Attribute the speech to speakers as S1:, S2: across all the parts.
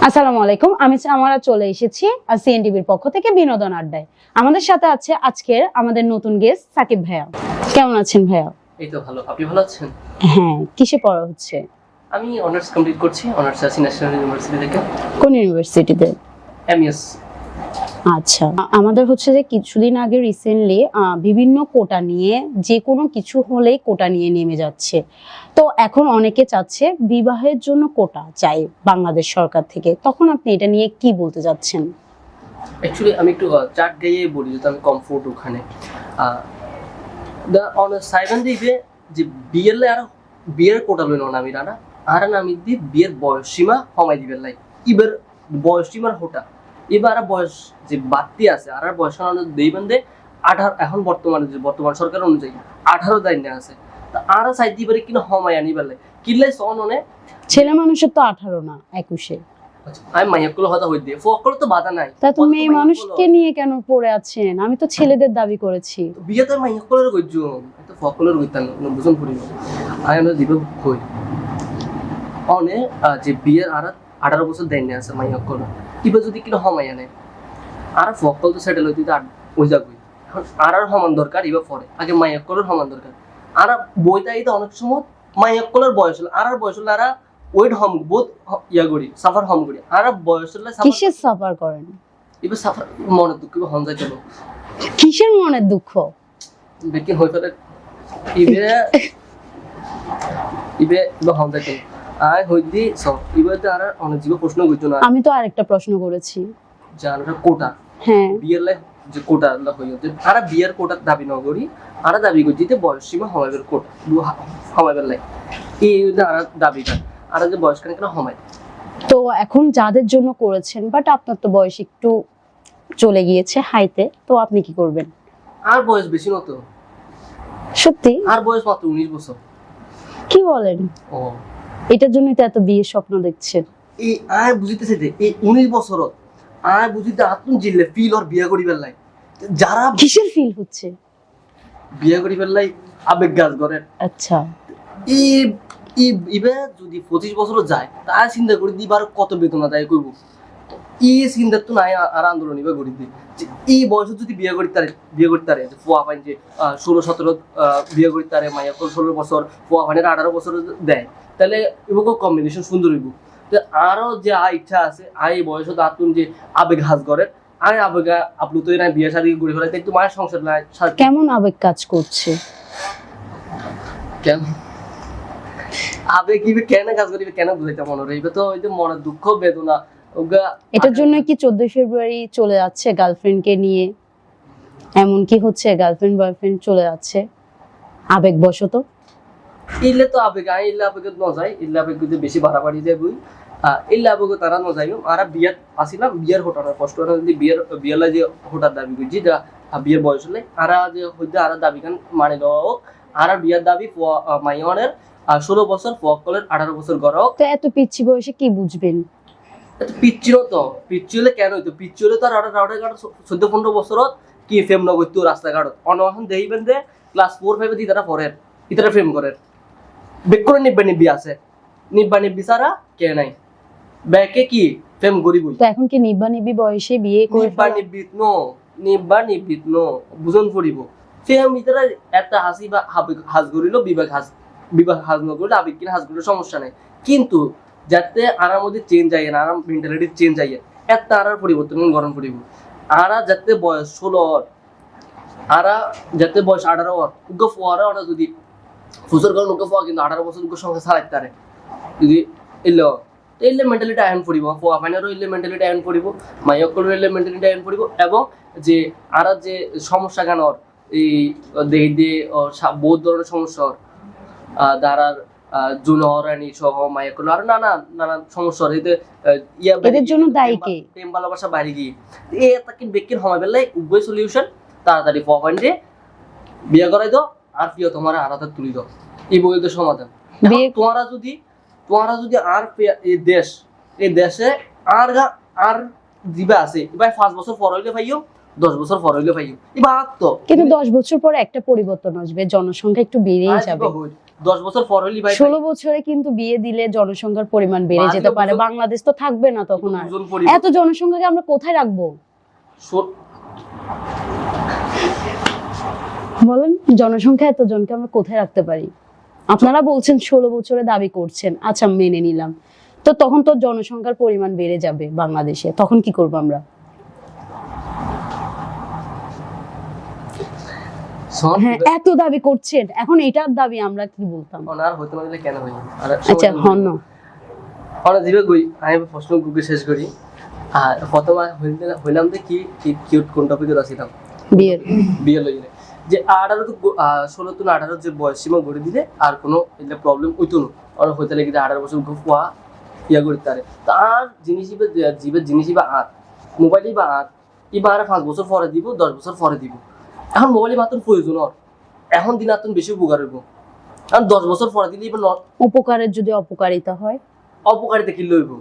S1: আসসালামু আলাইকুম, আমরা চলে এসেছি সিএনটিভির পক্ষ থেকে বিনোদন আড্ডায়। আমাদের সাথে আছে আজকের আমাদের নতুন গেস্ট সাকিব ভাইয়া। কেমন আছেন ভাইয়া?
S2: এই তো ভালো, আপনি ভালো আছেন?
S1: হ্যাঁ, কিসে পড়া হচ্ছে?
S2: আমি অনার্স কমপ্লিট করছি, অনার্স আছি ন্যাশনাল ইউনিভার্সিটি থেকে।
S1: কোন ইউনিভার্সিটিতে?
S2: এমইএস।
S1: আচ্ছা, আমাদের হচ্ছে যে কিছুদিন আগে রিসেন্টলি বিভিন্ন কোটা নিয়ে যে কোনো কিছু হলেই কোটা নিয়ে নেমে যাচ্ছে। তো এখন অনেকে চাচ্ছে বিবাহের জন্য কোটা চাই বাংলাদেশ সরকার থেকে, তখন আপনি এটা নিয়ে কি বলতে চাচ্ছেন?
S2: অ্যাকচুয়ালি আমি একটু চার্ট গাইয়ে বলি, যেহেতু আমি কমফোর্ট ওখানে সাইবান দিবে যে বিয়ের কোটা লইল না আমি রানা আর আমি দি বিয়ের বয়স সীমা কমাই দিবেন লাই এবার বয়স সীমার হোটা এবার বয়স যে বাড়তি আছে আর বয়স দিবেন দে 18 এখন বর্তমান সরকার অনুযায়ী 18 দাইন আছে তা আর চাই দিবারে কিনা কমাই আনিবার লাই কিল্লাই সননে
S1: ছেলে মানুষের তো 18 না 21-এ।
S2: আমি মাইয়াকুল হতা হই দিয়ে ফকল তো বাধা নাই।
S1: তা তুমি এই মানুষকে নিয়ে কেন পড়ে আছেন? আমি তো ছেলেদের দাবি করেছি।
S2: বিয়ে তো মাইয়াকুলের কইজু তো ফকলের কইতাম না বুঝন পড়িব আই আমরা দিব কই অনে যে বিয়ের আর 18 বছর দেন আছে মাইয়াকুল কিবা যদি কিনা হমাই আনে আর ফকল তো সেটেল হইতে ওই যাগই আর সমান দরকার ইবা পরে আগে মাইয়াকুলের সমান দরকার আর বইতাই তো অনেক সময় মাইয়াকুলের বয়স হল আর বয়স হল আর ওয়েট হম বহুত ইয়া করি সাফার হম করি আর বয়স হলে
S1: কিসের সাফার করেন?
S2: এবার সাফার মনে দুঃখ হন যায় চলো
S1: কিসের মনের দুঃখ?
S2: বেকি হই ফেলে ইবে ইবে হন যায় চলো আই হইদি সব ইবে তো আর অনেক জীব প্রশ্ন কইতো না।
S1: আমি তো আরেকটা প্রশ্ন করেছি
S2: জানাটা কোটা। হ্যাঁ বিয়ের লাই যে কোটা লা হইতে আর বিয়ের কোটা দাবি না করি আর দাবি করি যে বয়স সীমা হমাইবের কোটা হমাইবের লাই এই আর দাবিটা আর যে বয়স কেন হমাই।
S1: তো এখন যাদের জন্য করেছেন বাট আপনার তো বয়স একটু চলে গিয়েছে হাইতে, তো আপনি কি করবেন?
S2: আর বয়স বেশি না তো
S1: সত্যি?
S2: আর বয়স মাত্র 19 বছর।
S1: কি বলেন? ও এটার জন্যই তো এত বিয়ের স্বপ্ন দেখছেন।
S2: এই আর বুঝিতেছে যে এই 19 বছরত আর বুঝিতে আতুন জিল্লে ফিল আর বিয়া করিবার লাই যারা
S1: কিসের ফিল হচ্ছে?
S2: বিয়া করিবার লাই আবেগ গাছ করে।
S1: আচ্ছা
S2: ইবে যদি 25 বছর যায় তা চিন্তা করি দিবার কত বেতনা যায় কইব এই চিন্তা তো নাই আর আন্দোলন ইবে করি দি যে এই বয়সে যদি বিয়ে করতে পারে যে ফুয়া পাইন যে 16-17 বিয়ে করতে পারে মাইয়া 16 বছর ফুয়া পাইনের 18 বছর দেয় তাহলে ইবকো কম্বিনেশন সুন্দর হইব। তো আরো যে ইচ্ছা আছে এই বয়সে দাতুন যে আবেগ হাজ করে আবেগ আপনি তো এরা বিয়ে শাদী করে ফেলাইতে একটু মায়ের সংসার নাই
S1: কেমন আবেগ কাজ করছে
S2: কেন আবেগ কি কেন কাজ করিবে কেন বুঝাইতে মনে রইবে তো ওই যে মনের দুঃখ বেদনা
S1: এটার জন্য কি 14 ফেব্রুয়ারি চলে যাচ্ছে গার্লফ্রেন্ডকে নিয়ে, এমন কি হচ্ছে গার্লফ্রেন্ড বয়ফ্রেন্ড চলে যাচ্ছে আবেগ বশত?
S2: ইলে তো আবেগ ইলে আবেগ ন যায় ইলে আবেগ যদি বেশি বাড়াবাড়ি যায় বই ইলে আবেগ তারা ন যাইও আর বিয়ার আসিলাম বিয়ার হোটার কষ্ট যদি বিয়ালা যে হোটার দাবি করছি যা বিয়ের বয়স হলে আর যে হইতে আর দাবি কান মানে দাও আর বিয়ার দাবি মাইয়নের 16 বছর ফকলের 18 বছর গড়ক।
S1: তো এত পিচ্ছি বয়সে কি বুঝবেন?
S2: পিচ্ছিল তো পিচ্ছি হলে কেন হইতো পিচ্ছি হলে তো আর 14-15 বছরত কি ফেম নগত্য রাস্তাঘাটত অনহন দেইবেন যে ক্লাস 4-5 দি তারা পড়েন ইতারা ফেম করে বেকরে নিব্বা আছে নিব্বা সারা কে নাই ব্যাকে কি ফেম গরিব।
S1: তো এখন কি নিব্বা বয়সে বিয়ে করে
S2: নিব্বা বুঝন পড়িব ফেম ইতারা একটা হাসি বা হাজ গরিল বিবাহ হাজ নগরিল আবেগ কিনা হাজ গরিল সমস্যা নাই, কিন্তু যাতে আরার মধ্যে চেঞ্জ আইয়ে না আরাম মেন্টালিটি চেঞ্জ আইয়ে একটা আরার পরিবর্তন গরম পড়িব আরা যাতে বয়স 16 আরা যাতে বয়স 18 উগ্গ ফোয়ারা ওরা যদি ফুসর গরম উগ্গ ফোয়া কিন্তু 18 বছর উগ্গ সংখ্যা ছাড়াইতে পারে যদি এলে মেন্টালিটি আয়ন পড়িব ফোয়া ফাইনারও এলে মেন্টালিটি আয়ন পড়িব মাইয়কলও এলে মেন্টালিটি আয়ন পড়িব এবং যে আরা যে সমস্যা গানর এই দেহ দিয়ে বহুত ধরনের সমস্যা দাঁড়ার জুনহরানি সহ মাইয়াকুল আর নানা সমস্যা
S1: এদের জন্য দায়ী কে?
S2: প্রেম ভালোবাসা বাড়ি গিয়ে এই তাকে বেকির সময় বেলায় উভয় সলিউশন তাড়াতাড়ি পয়েন্টে বিয়ে করাই দাও আর প্রিয় তোমার আলাদা তুলি দাও এই বই তো সমাধান। তোমারা যদি আর এই দেশে আর দিবা আছে এবার 5 বছর পর হইলে ভাইও 10 বছর পর হইলে ভাইও এবার তো
S1: কিন্তু 10 বছর পরে একটা পরিবর্তন আসবে, জনসংখ্যা একটু বেড়েই যাবে
S2: 10 বছর পর হলি ভাই
S1: 16 বছরে কিন্তু বিয়ে দিলে জনসংখ্যার পরিমাণ বেড়ে যেতে পারে, বাংলাদেশ তো থাকবে না তখন আর।
S2: বুঝন পরিব
S1: এত জনসংখ্যাকে আমরা কোথায় রাখবো বলেন? জনসংখ্যা এত জনকে আমরা কোথায় রাখতে পারি? আপনারা বলছেন 16 বছরে দাবি করছেন, আচ্ছা মেনে নিলাম, তো তখন তো জনসংখ্যার পরিমাণ বেড়ে যাবে বাংলাদেশে, তখন কি করবো আমরা? হ্যাঁ, এত দাবি করছেন, এখন এটার দাবি আমরা কি বলতাম?
S2: আর হইতে পারলে কেন হই আর
S1: আচ্ছা হন
S2: অনেক দিবে গই আমি প্রশ্ন গুগল শেষ করি। আর প্রথমে হইলাম যে কি কিউট কোন টপিকে আসিলাম বিয়ে লইলে যে 18 তো 16 তো 18 যে বয়স সীমা গড়ে দিলে আর কোনো এটা প্রবলেম হইতো না, আর হইতে লাগে 18 বছর গুফা ইয়া করতে পারে। তার জিনিস জীবের জিনিস আর মোবাইলই বা আর এবার 5 বছর পরে দিব 10 বছর পরে দিব। এখন মোবাইলই মাত্র প্রয়োজন আর এখন দিন আতন বেশি উপকার হইব, কারণ 10 বছর পরে দিলে এবার
S1: উপকারের যদি অপকারিতা হয়,
S2: অপকারিতা কি লইব?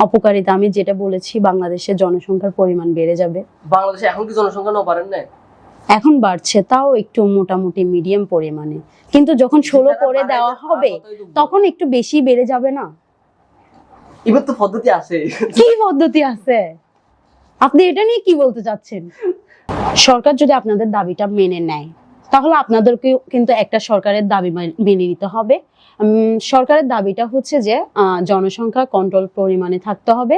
S1: অপকারিতা আমি যেটা বলেছি, বাংলাদেশের জনসংখ্যার পরিমাণ বেড়ে যাবে।
S2: বাংলাদেশে এখন কি জনসংখ্যা না পারেন না?
S1: এখন বাড়ছে, তাও একটু মোটামুটি মিডিয়াম পরিমাণে, কিন্তু যখন 16 করে দেওয়া হবে তখন একটু বেশি বেড়ে যাবে না?
S2: এবার তো পদ্ধতি আছে।
S1: কি পদ্ধতি আছে? আপনি এটা নিয়ে কি বলতে চাচ্ছেন? সরকার যদি আপনাদের দাবিটা মেনে নেয় তাহলে আপনাদেরকে কিন্তু একটা সরকারের দাবি মেনে নিতে হবে। সরকারের দাবিটা হচ্ছে যে জনসংখ্যা কন্ট্রোল পরিমাণে থাকতে হবে,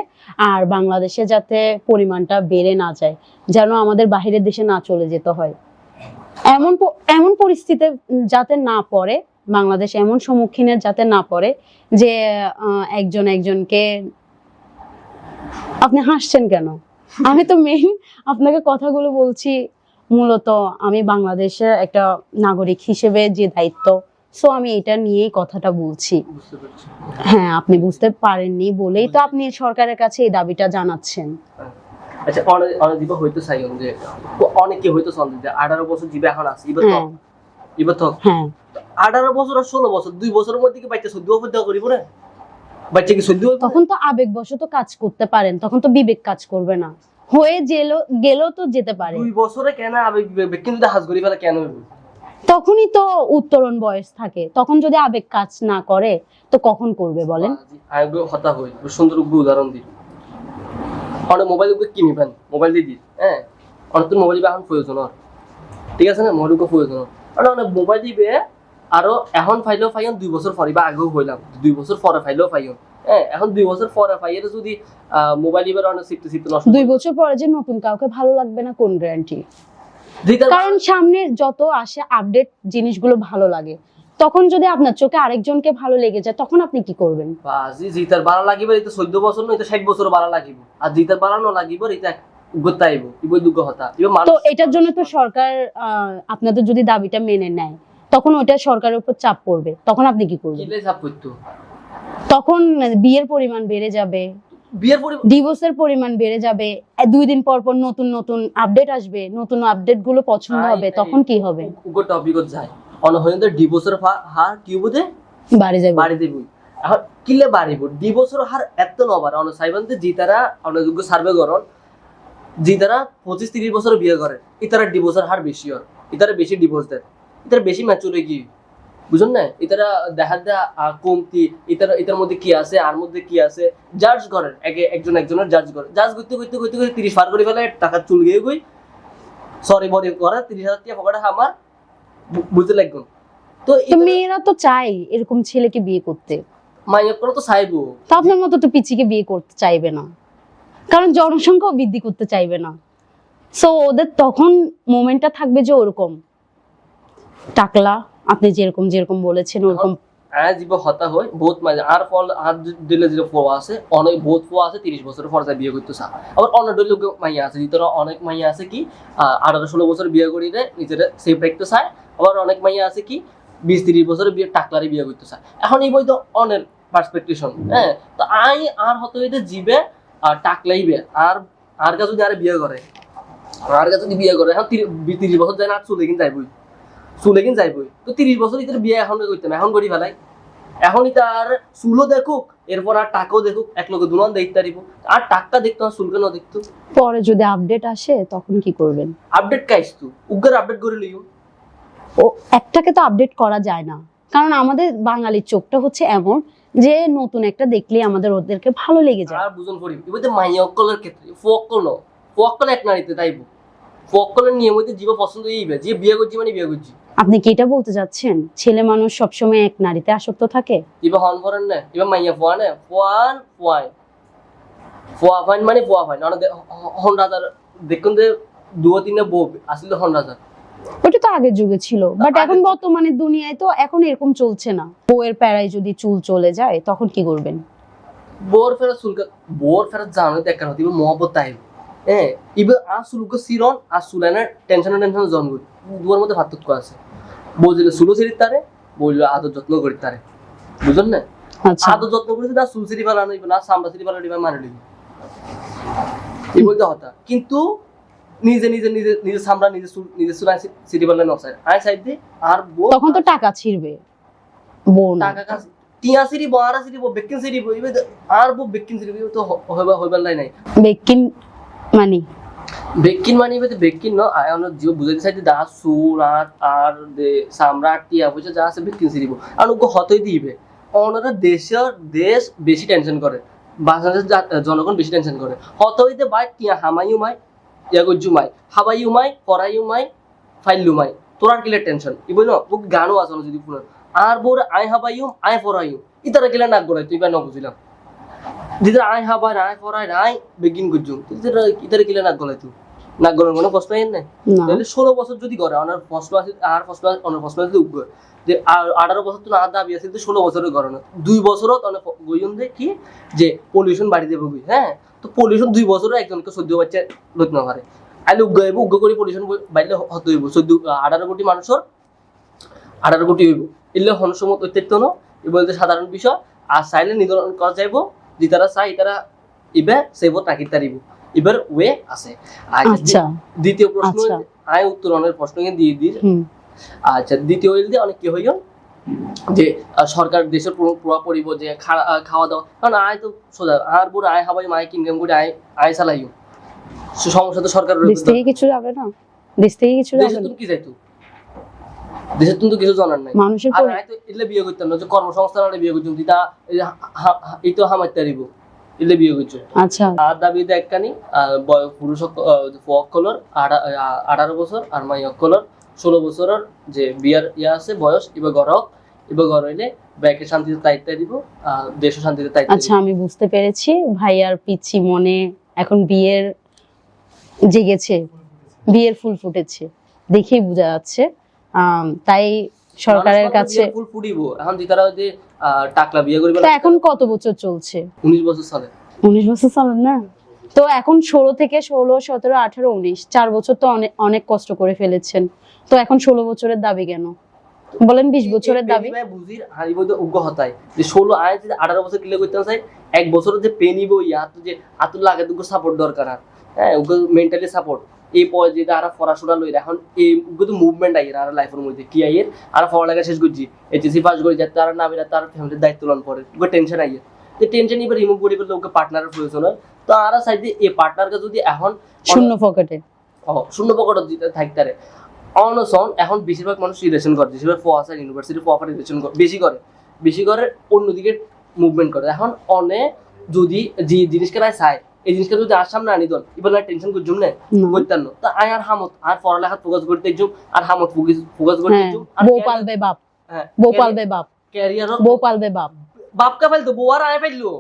S1: আর বাংলাদেশে যাতে পরিমাণটা বেড়ে না যায়, যেন আমাদের বাহিরের দেশে না চলে যেতে হয়, এমন পরিস্থিতি যাতে না পড়ে, বাংলাদেশ এমন সম্মুখীনের যাতে না পড়ে যে একজন একজনকে। আপনি হাসছেন কেন? আমি তো মেইন আপনাকে কথাগুলো বলছি, মূলত আমি বাংলাদেশের একটা নাগরিক হিসেবে যে দায়িত্ব, সো আমি এটা নিয়েই কথাটা বলছি। হ্যাঁ, আপনি বুঝতে পারেননি বলেই তো আপনি সরকারের কাছে এই দাবিটা জানাচ্ছেন।
S2: আচ্ছা অনেক দিবা হয়তো চাইন যে অনেকে হয়তো সন্দেহ যে 18 বছর জিবে এখন আছে এবার তো
S1: হ্যাঁ
S2: 18 বছর আর 16 বছর 2 বছরের মধ্যে কি বাচ্চা সদ্য অবদ্ধ করিব না? বাচ্চা কি সদ্য
S1: তখন তো আবেগবশত কাজ করতে পারেন, তখন তো বিবেক কাজ করবে না, হয়ে গেলেও তো যেতে পারে।
S2: 2 বছরে কেন আবেগ বিবেক কিন্তু হাজ করি ফেলা কেন হইব?
S1: তখনই তো উত্তরণ বয়স থাকে, তখন যদি আবেগ কাজ না করে তো কখন করবে বলেন?
S2: আবেগ হতা হই সুন্দর উদাহরণ দিই। অনেক মোবাইল কিনিবেন, মোবাইল দিয়ে দিই, হ্যাঁ অনেক তো মোবাইল এখন প্রয়োজন, ঠিক আছে না? মোবাইল প্রয়োজন অনেক মোবাইল দিবে আরো এখন ফাইলেও ফাইন 2 বছর পরে বা আগেও হইলাম 2 বছর পরে ফাইলেও ফাইন, হ্যাঁ এখন 2 বছর পরে ফাইলে যদি মোবাইল দিবে অনেক সিফট নষ্ট
S1: 2 বছর পরে যে নতুন কাউকে ভালো লাগবে না কোন গ্যারান্টি? কারণ সামনে যত আসে আপডেট জিনিসগুলো ভালো লাগে, তখন যদি আপনার চোখে আরেকজনকে ভালো লেগে যায় তখন আপনি কি করবেন?
S2: বাজি জিতার ভালো লাগিব এটা 14 বছর নয় এটা 60 বছর ভালো লাগিব, আর জিতার ভালো না লাগিব এটা গতাইবো ইবো দুঃখ হতা
S1: তো এটার জন্য তো সরকার আপনাদের যদি দাবিটা মেনে নেয় তখন ওটা সরকারের উপর চাপ পড়বে, তখন আপনি কি করবেন?
S2: কিলে চাপ পড়তো?
S1: তখন বিয়ের পরিমাণ বেড়ে যাবে, ডিভোর্সের পরিমাণ বেড়ে যাবে, 2 দিন পর পর নতুন নতুন আপডেট আসবে, নতুন আপডেট গুলো পছন্দ হবে, তখন কি হবে?
S2: উগো টপিক যায় অনহয়ন্দ ডিভোর্সের হার কি বুঝে
S1: বাড়ে যাবে,
S2: বাড়ি দেব এখন কিলে বাড়িব ডিভোর্সের হার এত নবার অন সাইবানতে জিতারা অনযোগ্য সার্ভে করন জিতারা 25-30 বছর বিয়ে করে ইতারা ডিভোর্সের হার বেশি হয়, ইতারা বেশি ডিভোর্স দেয়, ইতারা বেশি ম্যাচুর কি বুঝুন না? ইতারা দেখা দেয়া কমতি ইতার মধ্যে কি আছে আর মধ্যে কি আছে জাজ করেন একজন একজনের জাজ করতে করতে করতে করতে 30 পার করে ফেলে টাকা চুল গিয়ে গই সরি বডি করে 30,000 টাকা পকেটে আমার বুঝতে লাগবে। তো
S1: মেয়েরা তো চাই এরকম ছেলেকে বিয়ে করতে,
S2: মাইয়া করে তো চাইবো,
S1: তো আপনার মতো তো পিচিকে বিয়ে করতে চাইবে না, কারণ জনসংখ্যাও বৃদ্ধি করতে চাইবে না, সো ওদের তখন মোমেন্টটা থাকবে যে ওরকম টাকলা আপনি যেরকম বলেছেন ওরকম
S2: জীব হতা হয় বহুত মাঝে আর ফল আর দিলে যে ফোয়া আছে অনেক বহুত ফোয়া আছে 30 বছরের পরে বিয়ে করতে চায়, আবার অনেক লোক মাইয়া আছে যেটা অনেক মাইয়া আছে কি 18-16 বছর বিয়ে করি দেয় নিজের সেফ রাখতে চায়, আবার অনেক মাইয়া আছে কি 20-30 বছরের বিয়ে টাকলারে বিয়ে করতে চায়। এখন এই বই তো অনেক পার্সপেক্টেশন, হ্যাঁ তো আর হতে হইতে জিবে আর টাকলাইবে আর কাছে যদি আর বিয়ে করে আর কাছে যদি বিয়ে করে এখন 30 বছর যায় না চলে কিন্তু যাইবই তো 30 বছর ইতার বিয়ে এখন করতাম এখন করি ফেলাই, এখন তার চুলও দেখুক এরপর আর টাকাও দেখুক এক লোকে দুলান দেখতে পারিব, আর টাকা দেখতো আর চুলকে না দেখতো।
S1: পরে যদি আপডেট আসে তখন কি করবেন?
S2: আপডেট কাইস তু উগ্র আপডেট করে লিও,
S1: ও একটাকে তো আপডেট করা যায় না, কারণ আমাদের বাঙালির চোখটা হচ্ছে এমন যে নতুন একটা দেখলে আমাদের ওদেরকে ভালো লেগে যায়।
S2: আর বুঝন করি এবারে মাইয়কলের ক্ষেত্রে ফকল এক নারীতে তাইব ফকলের নিয়ম হইতে জীব পছন্দ হইবে যে বিয়ে করছি মানে বিয়ে করছি।
S1: আপনি কি এটা বলতে চাচ্ছেন ছেলে মানুষ সবসময় এক নারীতে আসক্ত থাকে?
S2: এবার হন করেন না এবার মাইয়া ফোয়া না ফোয়ান ফোয়াই ফোয়া ফাইন মানে ফোয়া ফাইন অনেক হন রাজার দেখুন যে 2-3 বউ আসলে হন রাজার
S1: ওটা তো আগের যুগে ছিল, বাট এখন বর্তমানে দুনিয়ায় তো এখন এরকম চলছে না। বউয়ের প্যারায় যদি চুল চলে যায় তখন কি করবেন?
S2: বোর ফেরত জানো দেখার হতে মহব্বত তাইব হ্যাঁ ইবে আর সুলুক সিরন আর সুলানের টেনশন জন্ম দুয়ার মধ্যে পার্থক্য আছে। বলছিল সুলো সিরির তারে বললো আদর যত্ন করি তারে বুঝলেন না।
S1: আচ্ছা
S2: আদর যত্ন করেছে না সুল সিরি বানানো না সাম্বা সিরি বানানো মানে নিবি এই বলতে হতা কিন্তু নিজে নিজে নিজে নিজে সামরা নিজে নিজে সুলাই সিটি বানানো নসাই আই সাইড দি আর বউ
S1: তখন তো টাকা ছিড়বে বউ না।
S2: টাকা কাজ টিয়া সিরি বারা সিরি বউ বেকিং সিরি বউ ইবে আর বউ বেকিং সিরি তো হইবার নাই
S1: বেকিন মানে
S2: বেকিন মানে ইবে বেকিন ন আই অন জিও বুঝাইতে চাইতে দা সুর আর দে সামরা টিয়া বুঝে যা আছে বেকিং সিরি বউ আর ওকে হতই দিবে অনরা দেশ বেশি টেনশন করে বাংলাদেশের জনগণ বেশি টেনশন করে হতইতে বাই টিয়া হামাইউ মাই ইয়াগুজুমাই হাবাইউমাই পরাইউমাই ফাইলুমাই তোরার কিলে টেনশন ইবো না ও গানও আছে যদি পুরো আর বোর আই হাবাইউম আই পরাইউম ইতারা কিলে নাক গড়াই তুই বা ন বুঝিলাম দিদা আই হাবাই আই পরাই আই বেগিন গুজুম ইতারা কিলে নাক গড়াই তুই নাক গড়ার কোনো প্রশ্ন নাই তাহলে 16 বছর যদি করে অনার ফসল আছে আর ফসল অনার ফসল আছে উগ যে 18 বছর তো না দাবি আছে 16 বছরের করে না 2 বছরও অনেক গইন দে কি যে পলিউশন বাড়ি দেবে হ্যাঁ তো পলিউশন 2 বছরও একজনকে 14 বাচ্চা লইতে না পারে আইলে উগ্গ করে পলিউশন বাইলে হতে হইব 18 কোটি মানুষের 18 কোটি হইব এলে হনসমত অত্যন্ত ন এই বলতে সাধারণ বিষয় আর চাইলে নিধন করা যাইব যে তারা চাই তারা ইবে সেব তাকি তারিব এবার ওয়ে আছে।
S1: আচ্ছা
S2: দ্বিতীয় প্রশ্ন আয় উত্তরণের প্রশ্ন দিয়ে দিই। আচ্ছা দ্বিতীয় হইলে অনেক কি হইল যে সরকার দেশের প্রভাব পড়িব যে খাওয়া দাওয়া কারণ আয় তো সোজা আর বুড়ো আয় হাবাই মাইক ইনকাম করে আয় চালাইও সমস্যা তো সরকার
S1: দেশ থেকে কিছু যাবে না দেশ থেকে কিছু যাবে
S2: তুমি কি চাইতো দেশের তুমি তো কিছু জানার নাই
S1: মানুষের
S2: আর আয় তো এলে বিয়ে করতাম না যে কর্মসংস্থান হলে বিয়ে করতাম দিদা এই তো হামাইতে পারিব এলে বিয়ে করছো।
S1: আচ্ছা
S2: আর দাবি দেখকানি পুরুষ অক্কলর 18 বছর আর মাই অক্কলর 16 বছরের যে বিয়ার আছে বয়স এবার গড়ক এবার গড় হইলে ব্যাকে শান্তিতে তাইতে দিব দেশও শান্তিতে তাইতে।
S1: আচ্ছা আমি বুঝতে পেরেছি ভাইয়ার পিচ্ছি মনে এখন বিয়ের জেগেছে বিয়ের ফুল ফুটেছে দেখেই বোঝা যাচ্ছে। তাই সরকারের কাছে
S2: ফুল ফুটিব এখন যে তারা যে টাকলা বিয়ে করিবে
S1: তো এখন কত বছর চলছে?
S2: 19 বছর চলে।
S1: 19 বছর চলে না তো এখন 16 থেকে 16 17 18 19 4 বছর তো অনেক কষ্ট করে ফেলেছেন তো এখন 16 বছরের দাবি কেন বলেন? 20 বছরের দাবি
S2: বুঝির হারিব তো উগ্র হতাই যে 16 আয় যে 18 বছর ক্লিয়ার করতে চাই এক বছর যে পেনিব ইয়া তো যে আতুল লাগে দুগো সাপোর্ট দরকার আর হ্যাঁ উগ্র মেন্টালি সাপোর্ট এই পর্যায়ে যে আর পড়াশোনা লই এখন এই উগ্র তো মুভমেন্ট আইয়ের আর লাইফের মধ্যে কি আইয়ের আর পড়ালেখা শেষ করছি এইচএসসি পাস করে যাতে আর না বেরা তার ফ্যামিলির দায়িত্ব লন পড়ে উগ্র টেনশন আইয়ের যে টেনশন এবার রিমুভ করে ফেললে ওকে পার্টনারের প্রয়োজন হয় তো আর সাইডে এই পার্টনারকে যদি এখন
S1: শূন্য পকেটে
S2: শূন্য পকেটে দিতে থাকতারে অনসন এখন বেশিরভাগ মানুষ রিলেশন করে বেশিরভাগ ফোয়াসার ইউনিভার্সিটি ফোয়াফার রিলেশন বেশি করে অন্যদিকে মুভমেন্ট করে এখন অনে যদি যে জিনিসকে নাই চায় এই জিনিসটা যদি আর সামনে আনি দল এবার টেনশন করছুম না করতাম না তা আয় আর হামত আর পড়ালেখা ফোকাস করতে একজন আর হামত ফোকাস করতে একজন
S1: বউ পালবে বাপ বউ পালবে বাপ
S2: ক্যারিয়ার
S1: বউ পালবে বাপ
S2: বাপকা ফেলতো বউ আর আয় ফেললো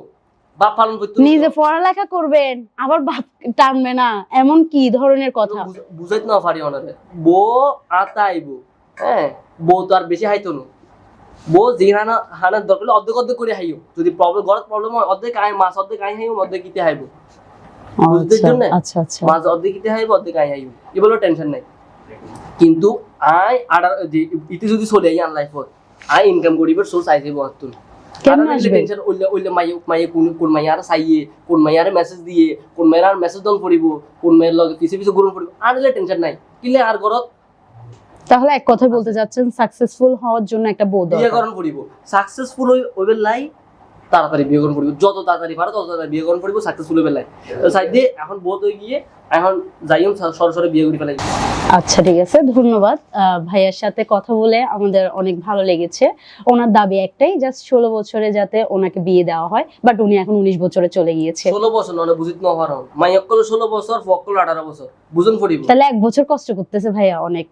S2: বাপ পালন করতে
S1: নিজে পড়ালেখা করবেন আবার বাপ টানবে না এমন কি ধরনের কথা
S2: বুঝাইতে না পারি ওনারে বউ আতাইব হ্যাঁ বউ তো আর বেশি হাইতো না বউ যেখানে হানার দরকার অর্ধেক করে হাইও যদি প্রবলেম ঘরের প্রবলেম হয় অর্ধেক আয় মাছ অর্ধেক আয় হাইও অর্ধেক কিতে হাইব বুঝতে জন্য
S1: আচ্ছা আচ্ছা
S2: মাছ অর্ধেক কিতে হাইব অর্ধেক আয় হাইব এগুলো টেনশন নাই কিন্তু আয় আর যে ইতি যদি চলে আই আন লাইফ আয় ইনকাম করিবার সোর্স আইছে বর্তন
S1: কেমন আসবে
S2: টেনশন ওইলে মাইয়ে কোন মাইয়ার চাইয়ে কোন মাইয়ার মেসেজ দিয়ে কোন মাইয়ার মেসেজ দন পড়িব কোন মাইয়ের লগে পিছে পিছে গ্রহণ পড়িব আর এলে টেনশন নাই কিলে আর ঘরত
S1: তাহলে এক কথা বলতে যাচ্ছেন সাকসেসফুল হওয়ার জন্য একটা বউ দরকার
S2: বিয়ে করণ পড়িব সাকসেসফুল হইবে লাই তাড়াতাড়ি বিয়ে করুন পড়িব, যত তাড়াতাড়ি পারে তত তাড়াতাড়ি বিয়ে করুন পড়িব, সাকসেসফুল ফেলাই তো সাইড দিয়ে এখন বহুত হয়ে গিয়ে এখন যাইম সরাসরি বিয়ে করে ফেলাই।
S1: আচ্ছা ঠিক আছে, ধন্যবাদ। ভাইয়ার সাথে কথা বলে আমাদের অনেক ভালো লেগেছে। ওনার দাবি একটাই, জাস্ট 16 বছরে যাতে ওনাকে বিয়ে দেওয়া হয়, বাট উনি এখন 19 বছরে চলে গিয়েছে।
S2: 16 বছর নয় বুঝিত না হওয়ার মাইয়ক 16 বছর, ফক 18 বছর বুঝুন পড়িব।
S1: তাহলে 1 বছর কষ্ট করতেছে ভাইয়া অনেক।